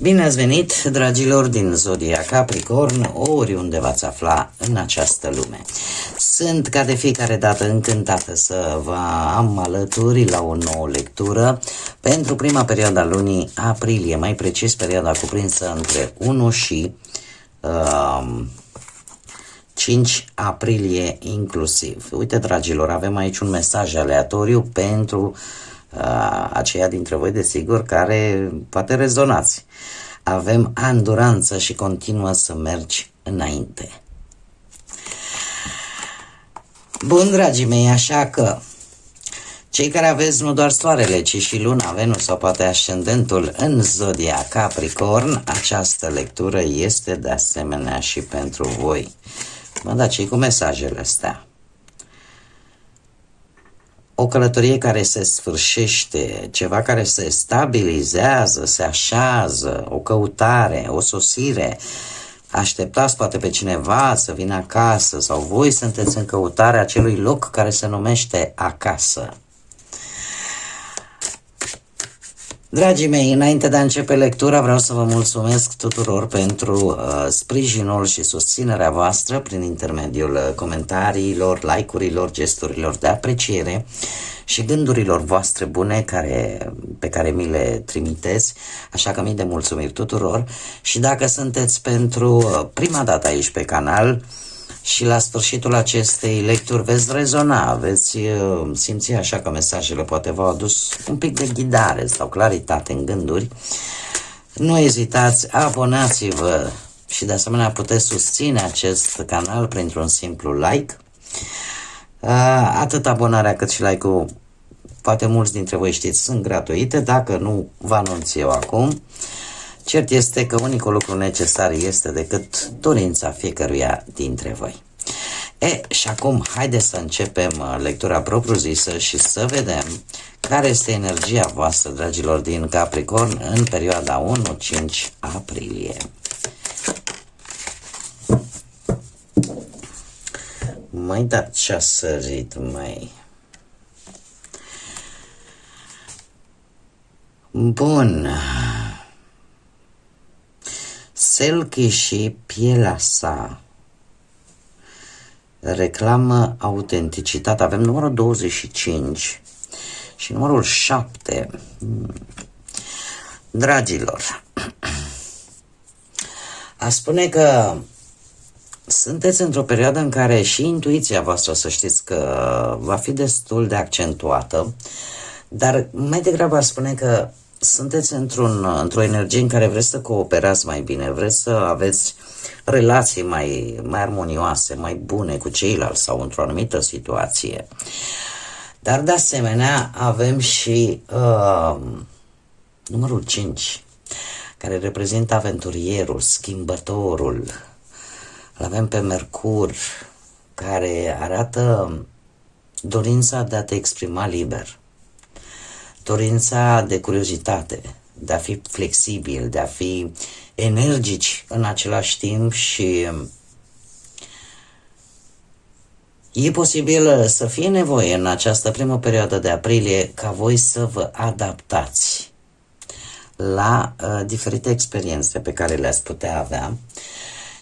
Bine ați venit, dragilor din Zodia Capricorn, oriunde v-ați afla în această lume. Sunt, ca de fiecare dată, încântată să vă am alături la o nouă lectură pentru prima perioadă a lunii aprilie, mai precis perioada cuprinsă între 1 și 5 aprilie inclusiv. Uite, dragilor, avem aici un mesaj aleatoriu pentru aceia dintre voi, desigur, care poate rezonați. Avem anduranță și continuă să mergi înainte. Bun, dragii mei, așa că cei care aveți nu doar soarele, ci și luna, Venus sau poate ascendentul în Zodia Capricorn, această lectură este de asemenea și pentru voi. Mă, da, ce cu mesajele astea? O călătorie care se sfârșește, ceva care se stabilizează, se așează, o căutare, o sosire. Așteptați poate pe cineva să vină acasă sau voi sunteți în căutarea acelui loc care se numește acasă. Dragii mei, înainte de a începe lectura, vreau să vă mulțumesc tuturor pentru sprijinul și susținerea voastră prin intermediul comentariilor, like-urilor, gesturilor de apreciere și gândurilor voastre bune pe care mi le trimiteți, așa că mii de mulțumiri tuturor. Și dacă sunteți pentru prima dată aici pe canal și la sfârșitul acestei lecturi veți rezona, veți simți așa că mesajele poate v-au adus un pic de ghidare sau claritate în gânduri, nu ezitați, abonați-vă și de asemenea puteți susține acest canal printr-un simplu like. Atât abonarea cât și like-ul, poate mulți dintre voi știți, sunt gratuite, dacă nu vă anunț eu acum. Cert este că unicul lucru necesar este decât dorința fiecăruia dintre voi. Și acum haideți să începem lectura propriu-zisă și să vedem care este energia voastră, dragilor, din Capricorn în perioada 1-5 aprilie. Măi, dar ce-a sărit, măi? Bun. Selkie și pielea sa reclamă autenticitate. Avem numărul 25 și numărul 7. Dragilor, a spune că sunteți într-o perioadă în care și intuiția voastră, să știți că va fi destul de accentuată, dar mai degrabă a spune că sunteți într-o energie în care vreți să cooperați mai bine, vreți să aveți relații mai armonioase, mai bune cu ceilalți sau într-o anumită situație. Dar de asemenea avem și numărul 5, care reprezintă aventurierul, schimbătorul. Îl avem pe Mercur, care arată dorința de a te exprima liber, dorința de curiozitate, de a fi flexibil, de a fi energici în același timp și e posibil să fie nevoie în această primă perioadă de aprilie ca voi să vă adaptați la diferite experiențe pe care le-ați putea avea.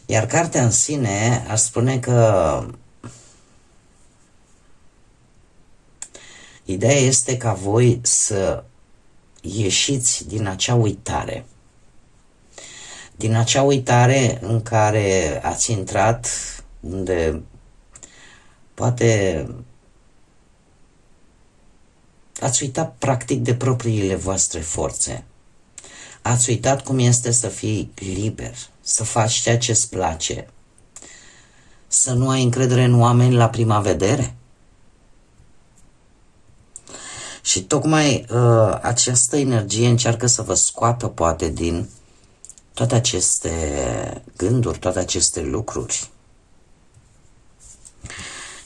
Iar cartea în sine ar spune că ideea este ca voi să ieșiți din acea uitare. Din acea uitare în care ați intrat, unde poate ați uitat practic de propriile voastre forțe. Ați uitat cum este să fii liber, să faci ceea ce îți place, să nu ai încredere în oameni la prima vedere. Și tocmai această energie încearcă să vă scoată poate din toate aceste gânduri, toate aceste lucruri.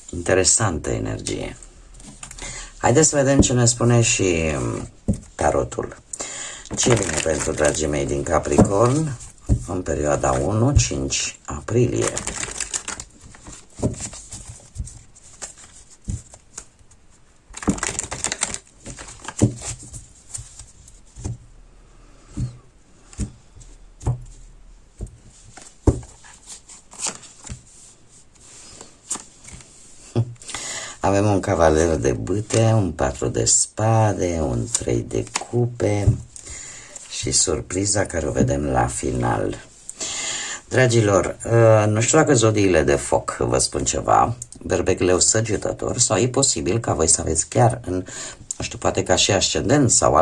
Interesantă energie. Haideți să vedem ce ne spune și tarotul. Ce vine pentru dragii mei din Capricorn în perioada 1-5 aprilie? Avem un cavaler de bâte, un 4 de spade, un 3 de cupe și surpriza care o vedem la final. Dragilor, nu știu dacă zodiile de foc vă spun ceva, berbecleu săgetător, sau e posibil ca voi să aveți chiar în, nu știu, poate ca și ascendent sau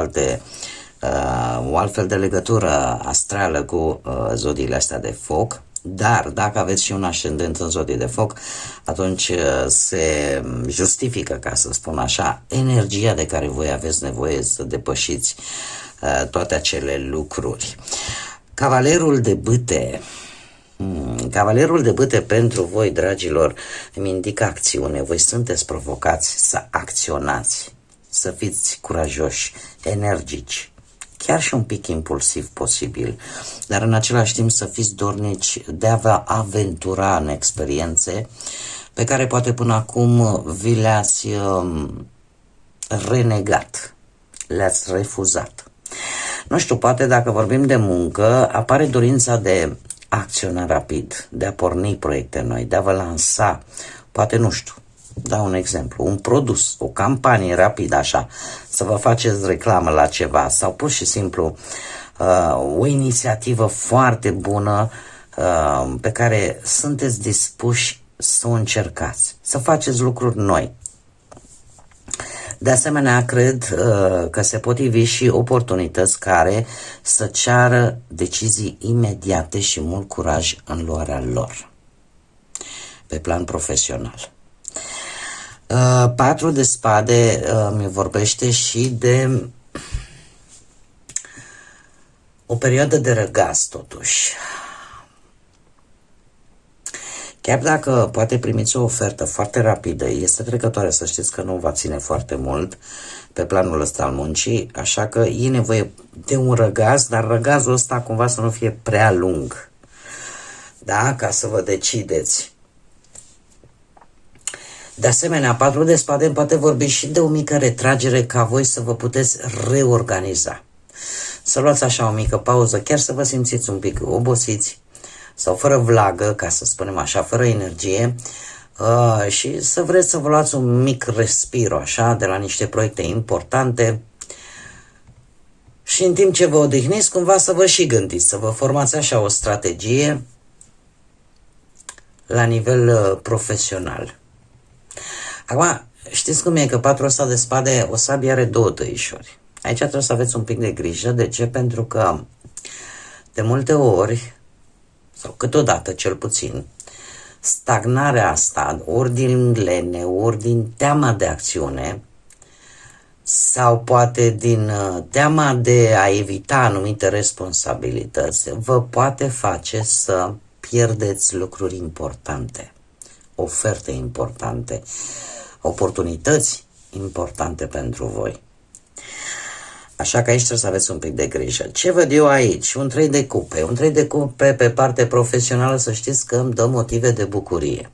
o altfel de legătură astrală cu zodiile astea de foc. Dar dacă aveți și un ascendent în zodie de foc, atunci se justifică, ca să spun așa, energia de care voi aveți nevoie să depășiți toate acele lucruri. Cavalerul de bâte. Cavalerul de bâte pentru voi, dragilor, îmi indică acțiune. Voi sunteți provocați să acționați, să fiți curajoși, energici, chiar și un pic impulsiv posibil, dar în același timp să fiți dornici de a vă aventura în experiențe pe care poate până acum vi le-ați renegat, le-ați refuzat. Nu știu, poate dacă vorbim de muncă, apare dorința de a acționa rapid, de a porni proiecte noi, de a vă lansa, poate, nu știu, dau un exemplu, un produs, o campanie rapidă așa, să vă faceți reclamă la ceva sau pur și simplu o inițiativă foarte bună pe care sunteți dispuși să o încercați, să faceți lucruri noi. De asemenea, cred că se pot ivi și oportunități care să ceară decizii imediate și mult curaj în luarea lor, pe plan profesional. 4 de spade mi vorbește și de o perioadă de răgaz, totuși. Chiar dacă poate primiți o ofertă foarte rapidă, este trecătoare, să știți că nu va ține foarte mult pe planul ăsta al muncii, așa că e nevoie de un răgaz, dar răgazul ăsta cumva să nu fie prea lung, da? Ca să vă decideți. De asemenea, 4 de spade îmi poate vorbi și de o mică retragere ca voi să vă puteți reorganiza. Să luați așa o mică pauză, chiar să vă simțiți un pic obosiți sau fără vlagă, ca să spunem așa, fără energie, și să vreți să vă luați un mic respiro așa de la niște proiecte importante și în timp ce vă odihniți cumva să vă și gândiți, să vă formați așa o strategie la nivel profesional. Acum, știți cum e, că 4 ăsta de spade, o sabie are 2 tăișori. Aici trebuie să aveți un pic de grijă. De ce? Pentru că de multe ori, sau câteodată cel puțin, stagnarea asta, ori din lene, ori din teama de acțiune, sau poate din teama de a evita anumite responsabilități, vă poate face să pierdeți lucruri importante, oferte importante, oportunități importante pentru voi. Așa că aici trebuie să aveți un pic de grijă. Ce văd eu aici? Un 3 de cupe. Un 3 de cupe pe parte profesională, să știți că îmi dă motive de bucurie.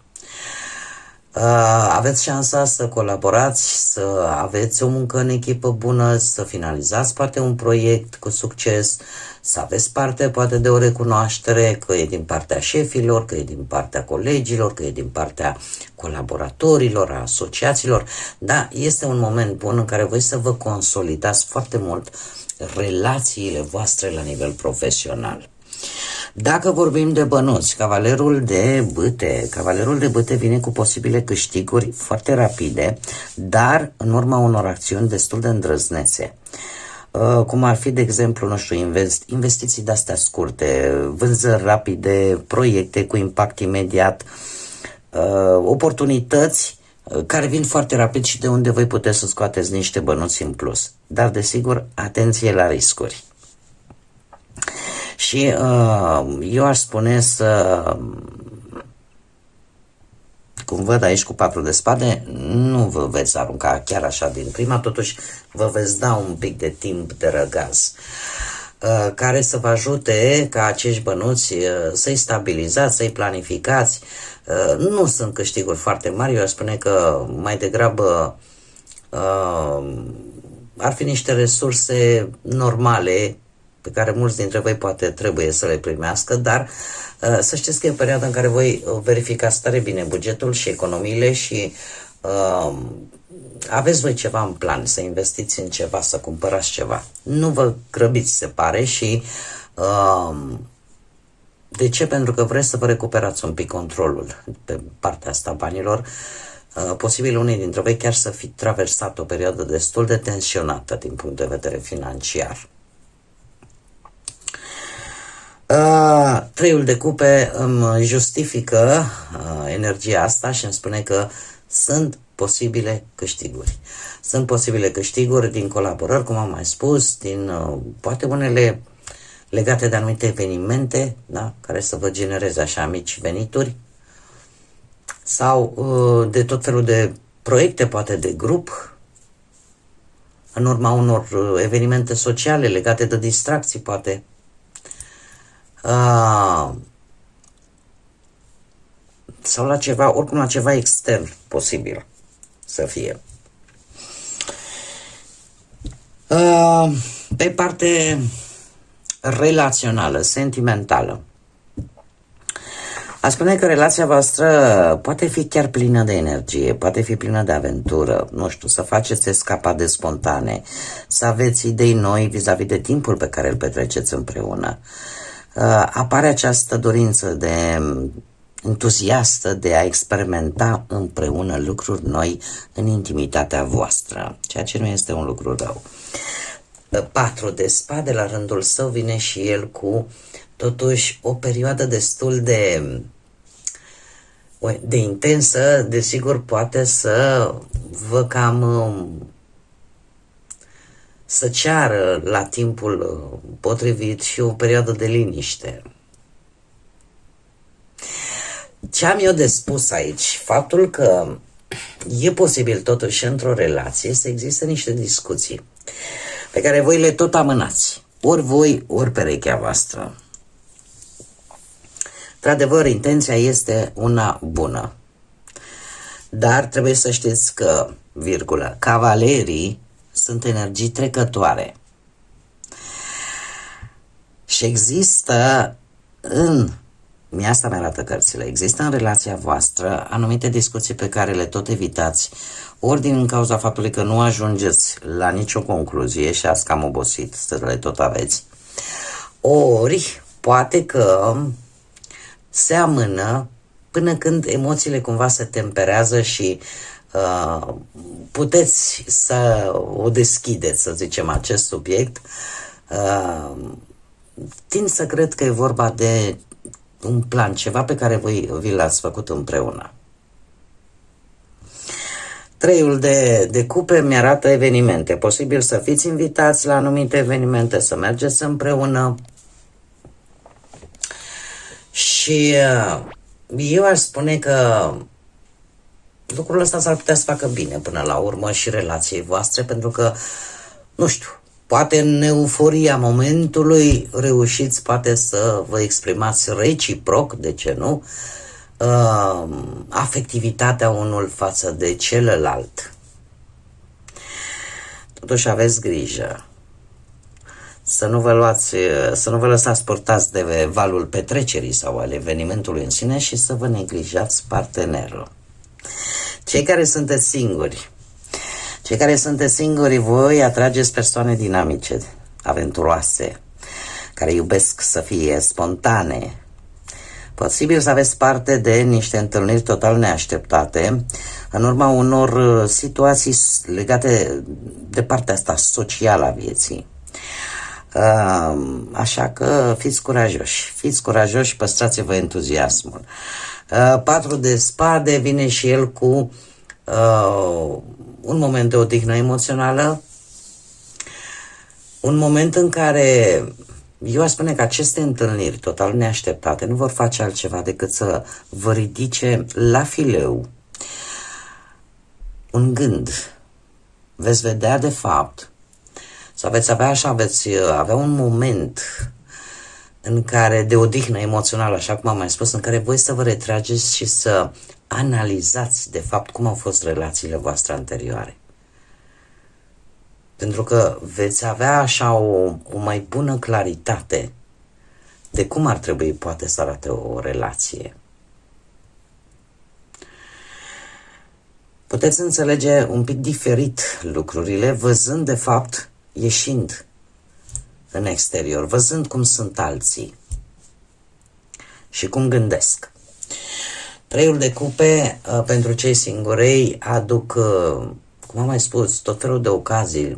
Aveți șansa să colaborați, să aveți o muncă în echipă bună, să finalizați poate un proiect cu succes, să aveți parte poate de o recunoaștere, că e din partea șefilor, că e din partea colegilor, că e din partea colaboratorilor, a asociaților. Da, este un moment bun în care voi să vă consolidați foarte mult relațiile voastre la nivel profesional. Dacă vorbim de bănuți, cavalerul de bâte vine cu posibile câștiguri foarte rapide, dar în urma unor acțiuni destul de îndrăznețe. Cum ar fi, de exemplu, nu știu, investiții de-astea scurte, vânzări rapide, proiecte cu impact imediat, oportunități care vin foarte rapid și de unde voi puteți să scoateți niște bănuți în plus. Dar, desigur, atenție la riscuri. Și eu aș spune să, cum văd aici cu 4 de spade, nu vă veți arunca chiar așa din prima, totuși vă veți da un pic de timp de răgaz, care să vă ajute ca acești bănuți să-i stabilizați, să-i planificați. Nu sunt câștiguri foarte mari, eu aș spune că mai degrabă ar fi niște resurse normale pe care mulți dintre voi poate trebuie să le primească, dar să știți că e o perioadă în care voi verificați tare bine bugetul și economiile și aveți voi ceva în plan, să investiți în ceva, să cumpărați ceva. Nu vă grăbiți, se pare, și de ce? Pentru că vreți să vă recuperați un pic controlul pe partea asta banilor. Posibil unii dintre voi chiar să fi traversat o perioadă destul de tensionată din punct de vedere financiar. Treiul de cupe îmi justifică energia asta și îmi spune că sunt posibile câștiguri. Sunt posibile câștiguri din colaborări, cum am mai spus, din poate unele legate de anumite evenimente, da, care să vă genereze așa mici venituri, sau de tot felul de proiecte, poate de grup, în urma unor evenimente sociale legate de distracții, poate. Sau la ceva, oricum la ceva extern posibil să fie. Pe parte relațională, sentimentală, a spune că relația voastră poate fi chiar plină de energie, poate fi plină de aventură, nu știu, să faceți escapade spontane, să aveți idei noi vis-a-vis de timpul pe care îl petreceți împreună. Apare această dorință de entuziastă de a experimenta împreună lucruri noi în intimitatea voastră, ceea ce nu este un lucru rău. 4 de spade, la rândul său, vine și el cu totuși o perioadă destul de intensă, desigur poate să vă cam să ceară la timpul potrivit și o perioadă de liniște. Ce am eu de spus aici? Faptul că e posibil totuși într-o relație să existe niște discuții pe care voi le tot amânați, ori voi, ori perechea voastră. Într-adevăr, intenția este una bună, dar trebuie să știți că, virgulă, cavalerii sunt energii trecătoare și există asta mi arată cărțile, există în relația voastră anumite discuții pe care le tot evitați, ori din cauza faptului că nu ajungeți la nicio concluzie și ați cam obosit să le tot aveți, ori poate că se amână până când emoțiile cumva se temperează și puteți să o deschideți, să zicem, acest subiect. Tind să cred că e vorba de un plan, ceva pe care voi vi l-ați făcut împreună. Treiul de cupe mi-arată evenimente. Posibil să fiți invitați la anumite evenimente, să mergeți împreună. Și eu aș spune că lucrul ăsta s-ar putea să facă bine până la urmă și relației voastre, pentru că, nu știu, poate în euforia momentului reușiți poate să vă exprimați reciproc, de ce nu, afectivitatea unul față de celălalt. Totuși aveți grijă să nu vă lăsați purtați de valul petrecerii sau al evenimentului în sine și să vă neglijați partenerul. Cei care sunteți singuri, voi atrageți persoane dinamice, aventuroase, care iubesc să fie spontane. Posibil să aveți parte de niște întâlniri total neașteptate în urma unor situații legate de partea asta socială a vieții. Așa că fiți curajoși, păstrați-vă entuziasmul. 4 de spade vine și el cu un moment de odihnă emoțională, un moment în care eu aș spune că aceste întâlniri total neașteptate nu vor face altceva decât să vă ridice la fileu un gând. Veți vedea de fapt, sau veți avea un moment în care, de odihnă emoțională, așa cum am mai spus, în care voi să vă retrageți și să analizați de fapt cum au fost relațiile voastre anterioare. Pentru că veți avea așa o mai bună claritate de cum ar trebui poate să arate o relație. Puteți înțelege un pic diferit lucrurile, văzând de fapt, ieșind în exterior, văzând cum sunt alții și cum gândesc. Treiul de cupe pentru cei singurei aduc, cum am mai spus, tot felul de ocazii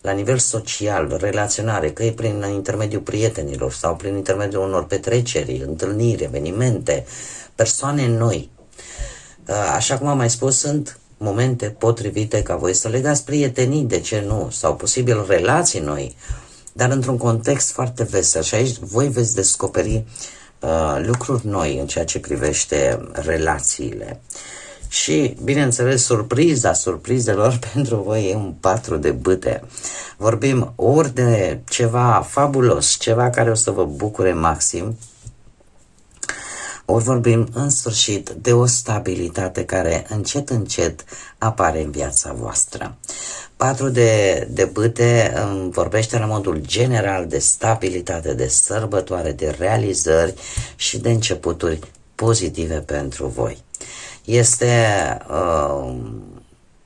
la nivel social, relaționare, că e prin intermediul prietenilor sau prin intermediul unor petreceri, întâlniri, evenimente, persoane noi. Așa cum am mai spus, sunt momente potrivite ca voi să legați prietenii, de ce nu, sau posibil relații noi, dar într-un context foarte vesel. Și aici voi veți descoperi lucruri noi în ceea ce privește relațiile. Și, bineînțeles, surpriza surprizelor pentru voi e un 4 de bâte. Vorbim ori de ceva fabulos, ceva care o să vă bucure maxim, ori vorbim în sfârșit de o stabilitate care încet, încet apare în viața voastră. 4 de bâte vorbește la modul general de stabilitate, de sărbătoare, de realizări și de începuturi pozitive pentru voi. Este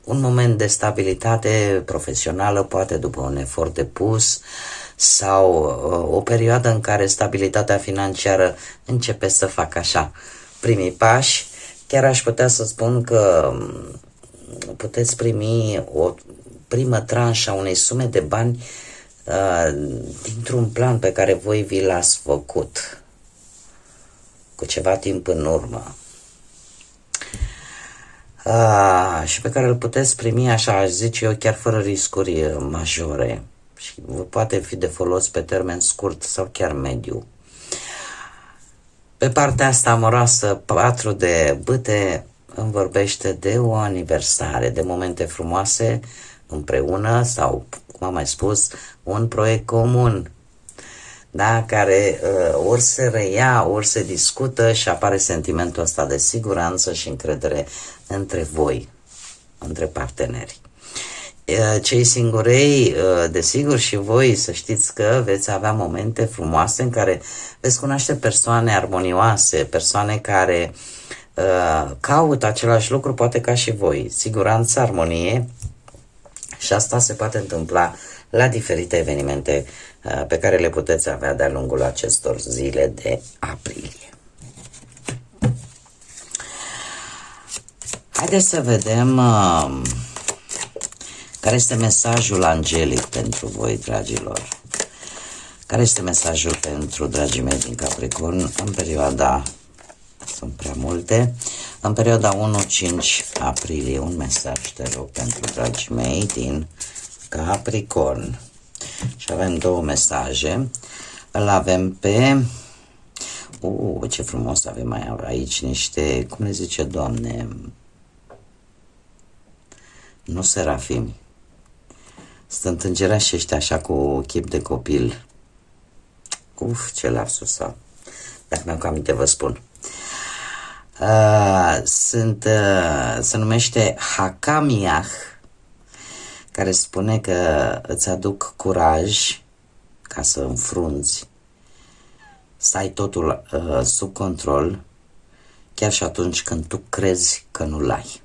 un moment de stabilitate profesională, poate după un efort depus, sau o perioadă în care stabilitatea financiară începe să facă așa primii pași. Chiar aș putea să spun că puteți primi o primă tranșă a unei sume de bani dintr-un plan pe care voi vi l-ați făcut cu ceva timp în urmă. Și pe care îl puteți primi, așa aș zice eu, chiar fără riscuri majore și vă poate fi de folos pe termen scurt sau chiar mediu. Pe partea asta amoroasă, 4 de bâte îmi vorbește de o aniversare, de momente frumoase împreună sau, cum am mai spus, un proiect comun, da, care ori se reia, ori se discută și apare sentimentul ăsta de siguranță și încredere între voi, între parteneri. Cei singurei, desigur, și voi să știți că veți avea momente frumoase în care veți cunoaște persoane armonioase, persoane care caută același lucru, poate ca și voi, siguranță, armonie, și asta se poate întâmpla la diferite evenimente pe care le puteți avea de-a lungul acestor zile de aprilie. Haideți să vedem care este mesajul angelic pentru voi, dragilor. Care este mesajul pentru dragii mei din Capricorn în perioada, sunt prea multe, în perioada 1-5 aprilie. Un mesaj, te rog, pentru dragii mei din Capricorn. Și avem 2 mesaje. Îl avem pe... ce frumos avem aici niște, cum le zice, Doamne, nu serafimi. Sunt îngerași ăștia așa cu chip de copil. Ce lapsus sau. Dacă mi-am cam aminte, vă spun. Se numește Hakamiah, care spune că îți aduc curaj ca să înfrunți, să ai totul sub control, chiar și atunci când tu crezi că nu-l ai.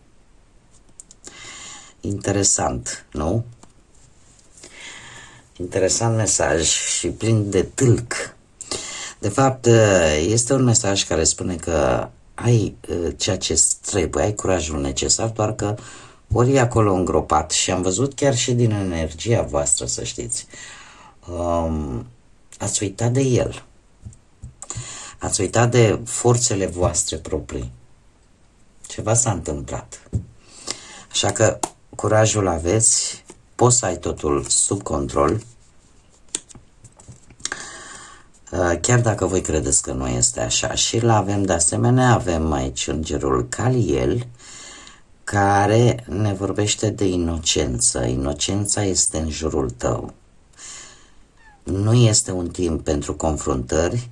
Interesant, nu? Interesant mesaj și plin de tâlc. De fapt, este un mesaj care spune că ai ceea ce trebuie, ai curajul necesar, doar că ori e acolo îngropat și am văzut chiar și din energia voastră, să știți. Ați uitat de el. Ați uitat de forțele voastre proprii. Ceva s-a întâmplat. Așa că curajul aveți, poți să ai totul sub control, chiar dacă voi credeți că nu este așa. Și îl avem de asemenea, avem aici îngerul Caliel, care ne vorbește de inocență. Inocența este în jurul tău. Nu este un timp pentru confruntări,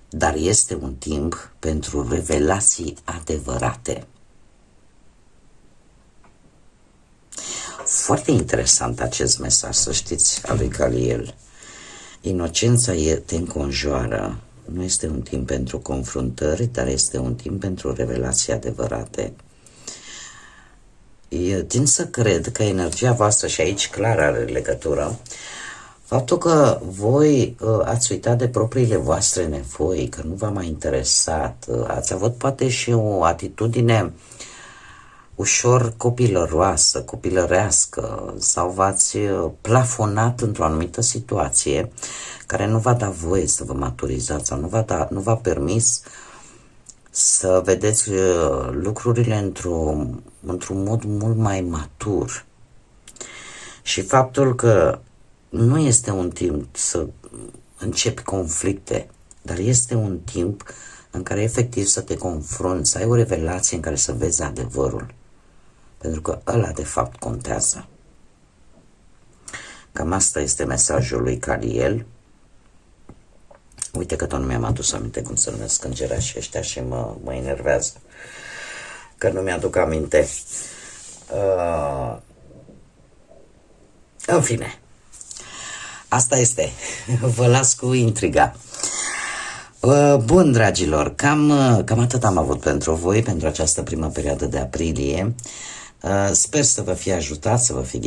dar este un timp pentru revelații adevărate. Foarte interesant acest mesaj, să știți, al lui Caliel. Inocența te înconjoară. Nu este un timp pentru confruntări, dar este un timp pentru revelații adevărate. eu tind să cred că energia voastră, și aici clar are legătură, faptul că voi ați uitat de propriile voastre nevoi, că nu v-a mai interesat, ați avut poate și o atitudine ușor copilărească, sau v-ați plafonat într-o anumită situație care nu v-a dat voie să vă maturizați sau nu v-a permis să vedeți lucrurile într-un mod mult mai matur. Și faptul că nu este un timp să începi conflicte, dar este un timp în care efectiv să te confrunți, să ai o revelație în care să vezi adevărul. Pentru că ăla de fapt contează. Cam asta este mesajul lui Caliel. Uite că tot nu mi-am adus aminte cum se numesc îngerașii ăștia și mă enervează că nu mi-aduc aminte. În fine, asta este. Vă las cu intriga. Bun, dragilor, cam atât am avut pentru voi, pentru această primă perioadă de aprilie. Sper să vă fie ajutat, să vă fie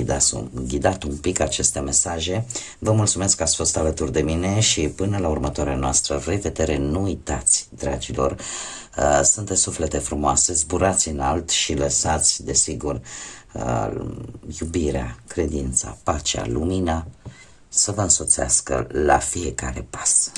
ghidat un pic aceste mesaje. Vă mulțumesc că ați fost alături de mine și până la următoarea noastră revedere, nu uitați, dragilor, sunteți suflete frumoase, zburați înalt și lăsați, desigur, iubirea, credința, pacea, lumina să vă însoțească la fiecare pas.